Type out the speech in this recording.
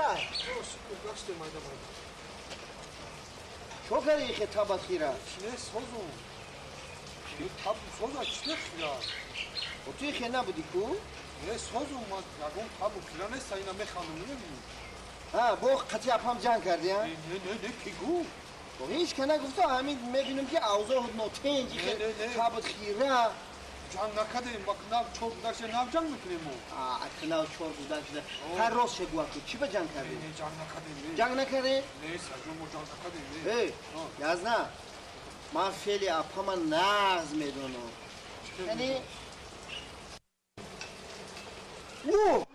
Nasıl? Şükür mayda mayda. Çok iyi tabat xira. Ne sozum? Tab soza çne xira. O tu xena budi ku? Ne sozum ma yagon tabu xira ne sayna me xanım ne mi? Ha bu qati apam can kardı ya. Ne pigu? O hiç kana gufta hamid mebinim ki avza hudno tenci tabat xira. Can nakadeyim bak çok da şey ne yapacaksın mı kremu? Akınav çok güzel güzel. Her roz şey guakı. Çiba can kardı. Ne can nakadeyim ne? Can nakare? Ne sajom o can nakadeyim ne? Hey, yazna. Mafeli apama naz medono. Yani... Woo!